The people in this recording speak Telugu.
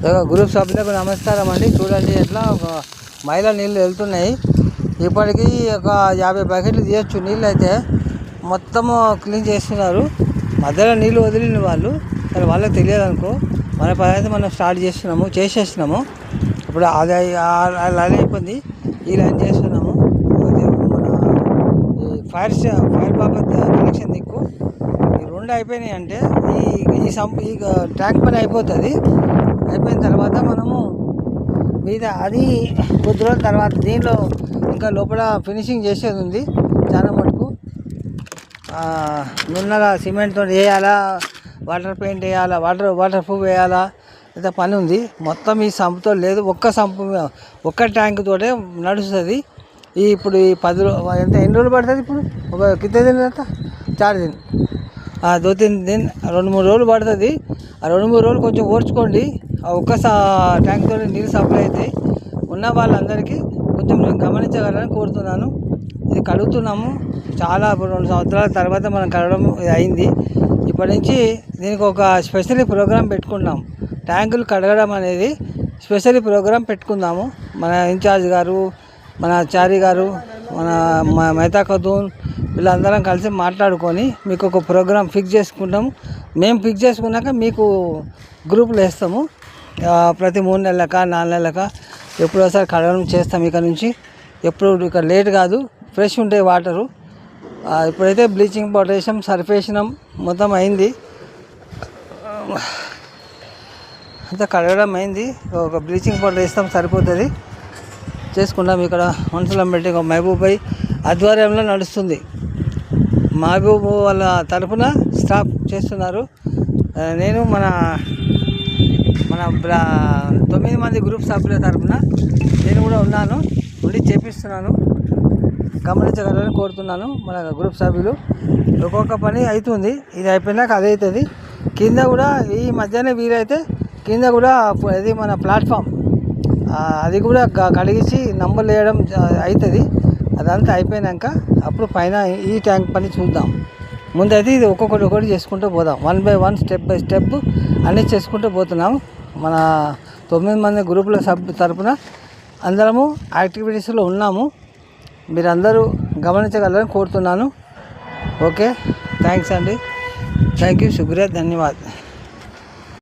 గ్రూప్ సభ్యులకు నమస్కారం అండి. చూడండి ఎట్లా మైలా నీళ్ళు వెళ్తున్నాయి. ఇప్పటికీ ఒక 50 బకెట్లు తీయచ్చు నీళ్ళు. అయితే మొత్తము క్లీన్ చేస్తున్నారు. మధ్యలో నీళ్ళు వదిలిన వాళ్ళు, కానీ వాళ్ళకి తెలియదు అనుకో. మన పని అయితే మనం స్టార్ట్ చేసేసినాము. ఇప్పుడు అది లైన్ అయిపోయింది, ఈ లైన్ చేస్తున్నాము. మన ఈ ఫైర్ బాబత్ కనెక్షన్ దిక్కు ఈ 2 అయిపోయినాయి అంటే ఈ ట్యాంక్ పని అయిపోతుంది. అయిపోయిన తర్వాత మనము మీద అది కొద్ది రోజుల తర్వాత దీనిలో ఇంకా లోపల ఫినిషింగ్ చేసేది ఉంది. చాలా మటుకు నున్నగా సిమెంట్తో వేయాలా, వాటర్ పెయింట్ వేయాలా, వాటర్ ప్రూఫ్ వేయాలా, ఇంత పని ఉంది. మొత్తం ఈ సంపుతో లేదు, ఒక్క ట్యాంక్ తోటే నడుస్తుంది. ఇప్పుడు ఈ 10 ఎన్ని రోజులు పడుతుంది? ఇప్పుడు ఒక కింద దిన 4 దిన 2-3 దిన 2-3 రోజులు పడుతుంది. ఆ 2-3 రోజులు కొంచెం ఓర్చుకోండి. ఒక్క ట్యాంక్తో నీళ్ళు సప్లై అవుతాయి. ఉన్న వాళ్ళందరికీ కొంచెం నేను గమనించగలని కోరుతున్నాను. ఇది కడుగుతున్నాము చాలా 2 సంవత్సరాల తర్వాత మనం కడగడం అయింది. ఇప్పటి నుంచి దీనికి ఒక స్పెషల్ ప్రోగ్రాం పెట్టుకున్నాం. ట్యాంకులు కడగడం అనేది స్పెషల్ ప్రోగ్రాం పెట్టుకుందాము. మన ఇన్ఛార్జ్ గారు, మన చారి గారు, మన మెహతా ఖతూన్ వీళ్ళందరం కలిసి మాట్లాడుకొని మీకు ఒక ప్రోగ్రాం ఫిక్స్ చేసుకుంటాము. మేము ఫిక్స్ చేసుకున్నాక మీకు గ్రూపులు వేస్తాము. ప్రతి 3 నెలలక 4 నెలలక ఎప్పుడు ఒకసారి కడగడం చేస్తాం. ఇక్కడ నుంచి ఎప్పుడు ఇక్కడ లేట్ కాదు, ఫ్రెష్ ఉంటాయి వాటరు. ఇప్పుడైతే బ్లీచింగ్ పౌడర్ వేసాం, సర్ఫ్ వేసినాం, మొత్తం అయింది. అంతా కడగడం అయింది. ఒక బ్లీచింగ్ పౌడర్ వేస్తాం, సరిపోతుంది. చేసుకుంటాం. ఇక్కడ మనుషులను పెట్టి ఒక మహబూబ్ భాయ్ ఆధ్వర్యంలో నడుస్తుంది. మహబూబ్ వాళ్ళ తరఫున స్టాఫ్ చేస్తున్నారు. నేను మన 9 మంది గ్రూప్ సభ్యుల తరఫున నేను కూడా ఉన్నాను, ఉండి చేపిస్తున్నాను. గమనించగలని కోరుతున్నాను. మన గ్రూప్ సభ్యులు ఒక్కొక్క పని అవుతుంది. ఇది అయిపోయినాక అది అవుతుంది. కింద కూడా ఈ మధ్యాహ్నం వీలైతే కింద కూడా ఇది మన ప్లాట్ఫామ్ అది కూడా కడిగించి నంబర్లు వేయడం అవుతుంది. అదంతా అయిపోయినాక అప్పుడు పైన ఈ ట్యాంక్ పని చూద్దాం. ముందైతే ఇది ఒక్కొక్కటి చేసుకుంటూ పోదాం. 1 by 1 స్టెప్ బై స్టెప్ అన్నీ చేసుకుంటూ పోతున్నాం. మన 9 మంది గ్రూపుల సభ్యు తరఫున అందరము యాక్టివిటీస్లో ఉన్నాము. మీరందరూ గమనించగలరని కోరుతున్నాను. ఓకే, థ్యాంక్స్ అండి. థ్యాంక్ యూ, శుక్రియా, ధన్యవాద్.